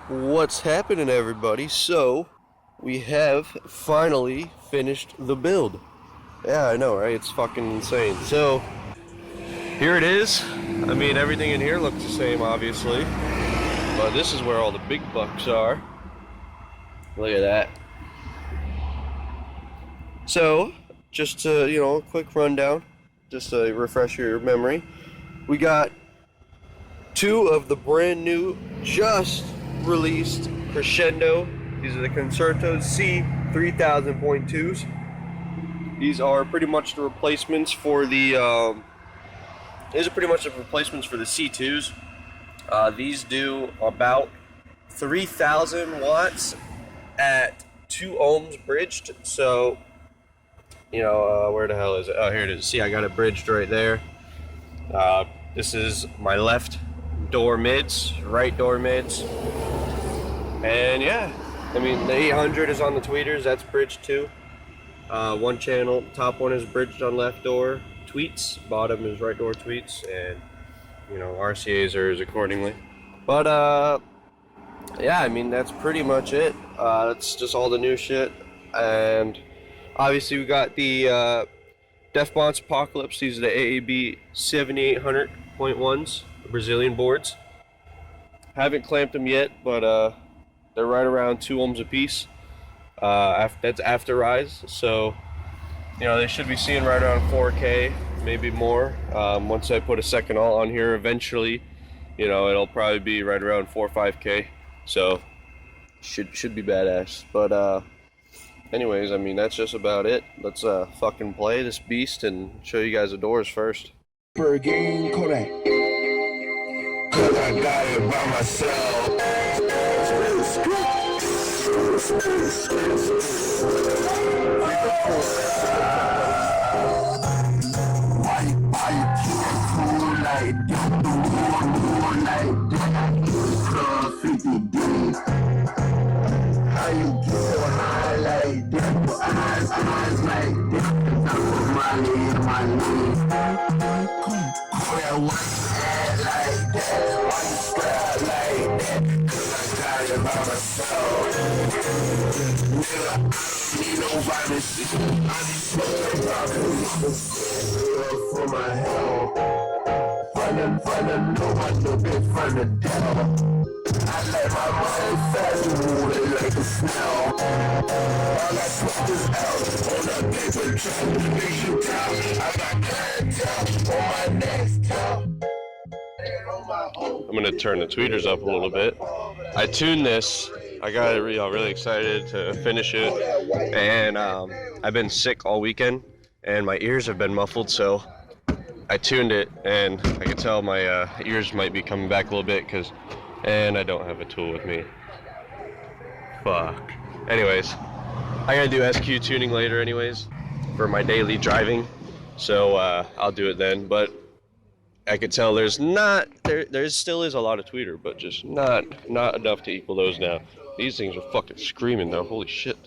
What's happening, everybody? So, we have finally finished the build. Yeah, I know, right? It's fucking insane. So, here it is. I mean, everything in here looks the same, obviously. But this is where all the big bucks are. Look at that. So, just to, a quick rundown, just to refresh your memory. We got two of the brand new, just released Crescendo. These are the Concerto C3000.2s. These are pretty much the replacements for the C2s. These do about 3,000 watts at 2 ohms bridged. So, where the hell is it? Oh, here it is. See, I got it bridged right there. This is my left door mids, right door mids. And yeah, I mean, the 800 is on the tweeters, that's bridged too. One channel, top one is bridged on left door tweets, bottom is right door tweets, and RCAs are accordingly. But yeah, I mean, that's pretty much it. It's just all the new shit. And obviously we got the Bonce Apocalypse. These are the AAB 7800.1s, the Brazilian boards. Haven't clamped them yet, but they're right around 2 ohms a piece. That's after rise, so they should be seeing right around 4K, maybe more. Once I put a second alt on here, eventually, it'll probably be right around 4 or 5K. So should be badass. But anyways, I mean, that's just about it. Let's fucking play this beast and show you guys the doors first. Per game correct. Cause I got it by myself. How you get high like that? Eyes like that. I put money in my knee. Where was that like that? Why you scared like that? Cause I got it by myself. Nigga, I need no violence. I need smoking violence for my health. Running, no, I know it from the devil. I let my mind fast move it like a snail. All I smoke is out on that paper trail. Make you down. I got clientele on my next top. I'm gonna turn the tweeters up a little bit. I tuned this. I got really excited to finish it, and I've been sick all weekend, and my ears have been muffled, so I tuned it, and I can tell my ears might be coming back a little bit, and I don't have a tool with me. Fuck. Anyways, I gotta do SQ tuning later anyways, for my daily driving, so I'll do it then. But I could tell there still is a lot of tweeter, but just not enough to equal those now. These things are fucking screaming though, holy shit.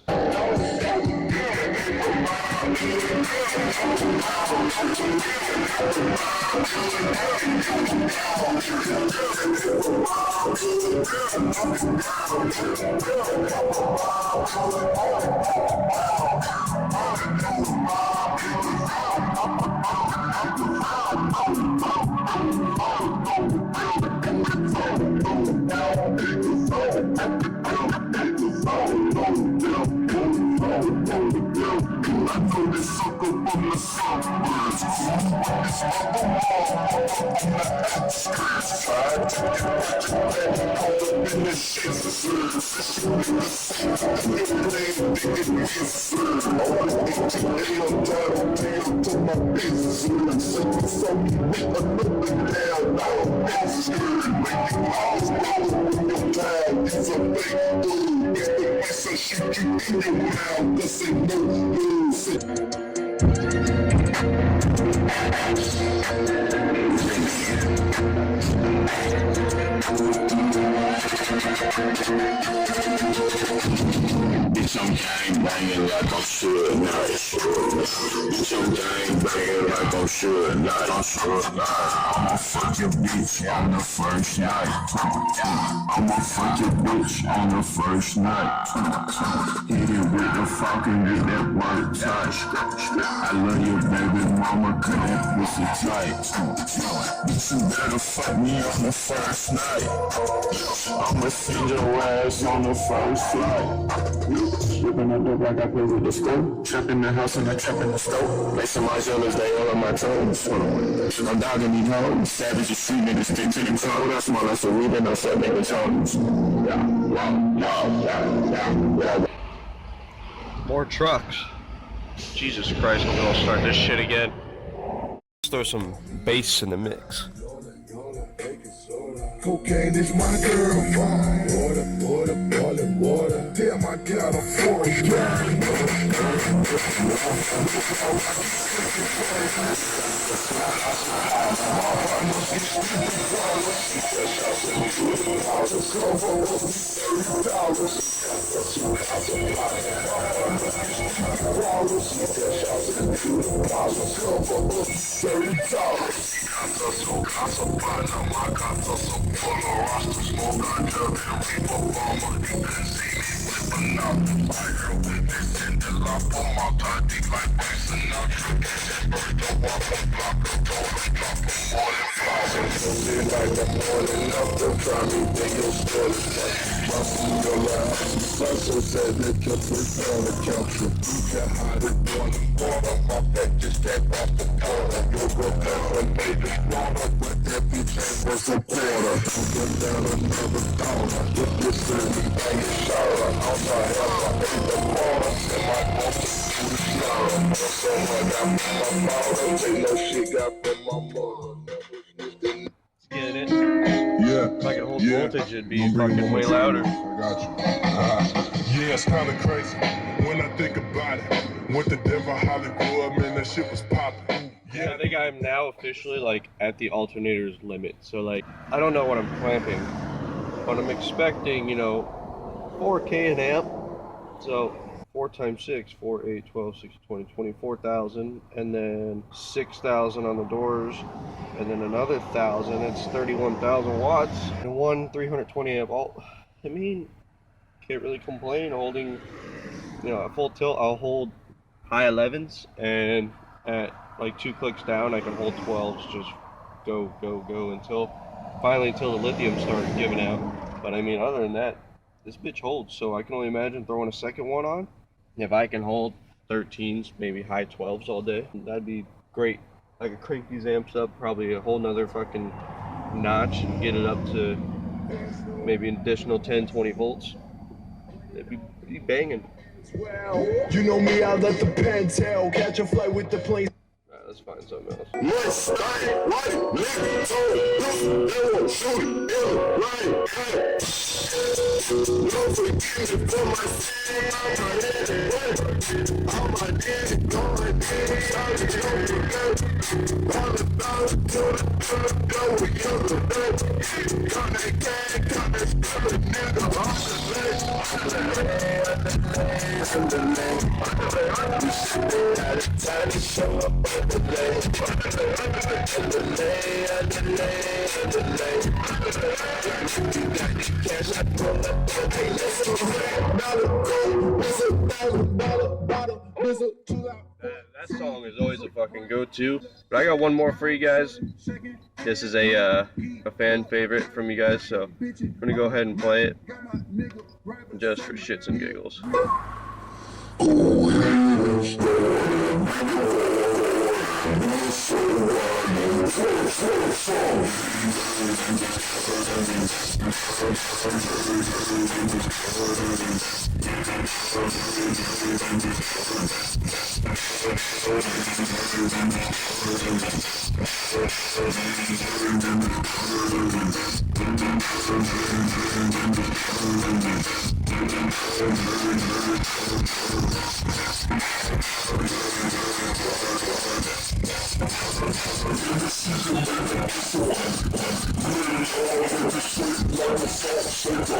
Bitch, I'm gang banging like I'm sure not. Bitch, I'm gang banging like I'm sure not. I'ma fuck your bitch on the first night. I'ma fuck your bitch on the first night. Hit it with the fucking get that work touch. I love your baby mama, cut that pussy tight. Bitch, you better fuck me on the first night. I'ma send your ass on the first flight. Whipping up dope like I play with the scope. Trap in the house and I trap in the stove. Making my shoulders, they all on my toes. I'm dogging these hoes. Savage as street niggas stick to the code. I smell like a weed and I'm set nigga tones. More trucks. Jesus Christ, I'm gonna start this shit again. Let's throw some bass in the mix. Cocaine is my girl, fine. Water, boiling water. Damn, I got a forest gang. Get it? Yeah. If I could hold voltage, it'd be fucking way louder. I got you. Yeah, it's kind of crazy when I think about it. Went to Denver, Hollywood, man, that shit was popping. Yeah, I think I'm now officially like at the alternator's limit. So like, I don't know what I'm clamping, but I'm expecting, you know, 4K an amp. So 4 times 6, 4, 8, 12, 6, 20, 24,000, and then 6,000 on the doors, and then another 1,000. It's 31,000 watts, and one 320 amp alt. I mean, can't really complain holding, you know, at full tilt. I'll hold high 11s, and at like 2 clicks down, I can hold 12s. Just go until the lithium starts giving out. But I mean, other than that, this bitch holds. So I can only imagine throwing a second one on. If I can hold 13s, maybe high 12s all day, that'd be great. I could crank these amps up probably a whole nother fucking notch and get it up to maybe an additional 10, 20 volts. It'd be banging. You know me, I let the pen tell. Catch a flight with the plane. Alright, let's find something else. Let's start right, nigga, so they won't shoot it, right, hey. No forgiveness for my sin, on my head, on my head, going in, sorry, don't forget. All about it, do it, go with you, come that gang, come that spell, nigga, on the leg, on the leg, you sit at a time to show up on the leg, on the leg, you got the cash, I pull up, hey, let's go, That song is always a fucking go-to. But I got one more for you guys. This is a fan favorite from you guys, so I'm gonna go ahead and play it just for shits and giggles.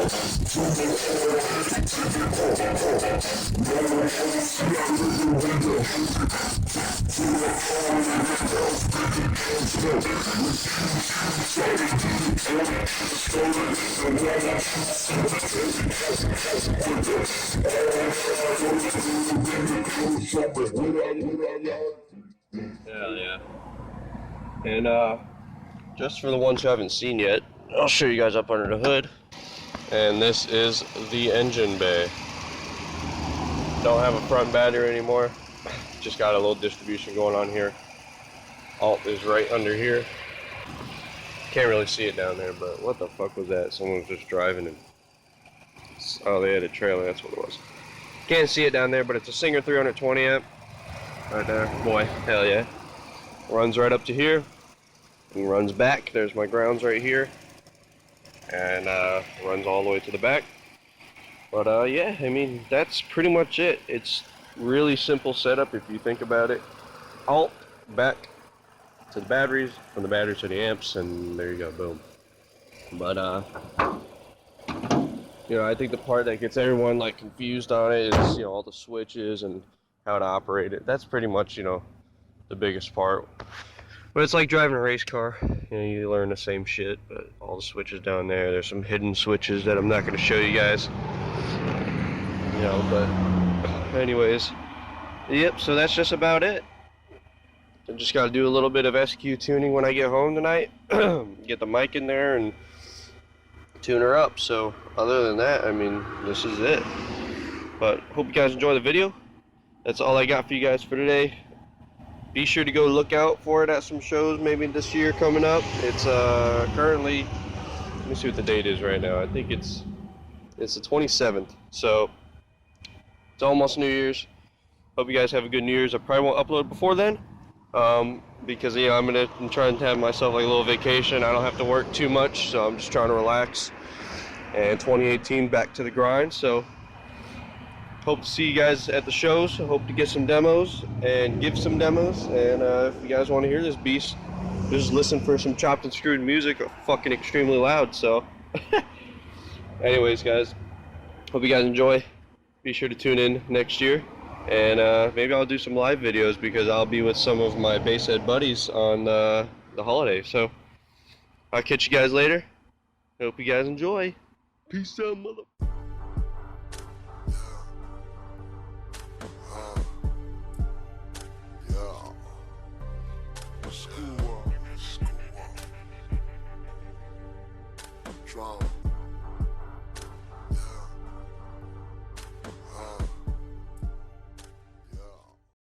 Hell yeah. And just for the ones who haven't seen yet, I'll show you guys up under the hood. And this is the engine bay. Don't have a front battery anymore. Just got a little distribution going on here. Alt is right under here. Can't really see it down there, but what the fuck was that? Someone was just driving and... Oh, they had a trailer, that's what it was. Can't see it down there, but it's a Singer 320 amp. Right there. Boy, hell yeah. Runs right up to here. And runs back. There's my grounds right here. And runs all the way to the back. But yeah, I mean, that's pretty much it. It's really simple setup if you think about it. Alt, back to the batteries, from the batteries to the amps, and there you go, boom. But you know, I think the part that gets everyone like confused on it is, you know, all the switches and how to operate it. That's pretty much, you know, the biggest part. But it's like driving a race car. You know, you learn the same shit, but all the switches down there. There's some hidden switches that I'm not going to show you guys. You know, but anyways, yep. So that's just about it. I just got to do a little bit of SQ tuning when I get home tonight. Get the mic in there and tune her up. So other than that, I mean, this is it. But hope you guys enjoy the video. That's all I got for you guys for today. Be sure to go look out for it at some shows maybe this year coming up. It's currently, let me see what the date is right now. I think it's the 27th. So it's almost New Year's. Hope you guys have a good New Year's. I probably won't upload before then because, you know, I'm trying to have myself like a little vacation. I don't have to work too much, so I'm just trying to relax. And 2018 back to the grind. So hope to see you guys at the shows. Hope to get some demos and give some demos. And if you guys want to hear this beast, just listen for some chopped and screwed music, fucking extremely loud. So, anyways, guys, hope you guys enjoy. Be sure to tune in next year, and maybe I'll do some live videos because I'll be with some of my bass head buddies on the holiday. So, I'll catch you guys later. Hope you guys enjoy. Peace out, mother. Drums.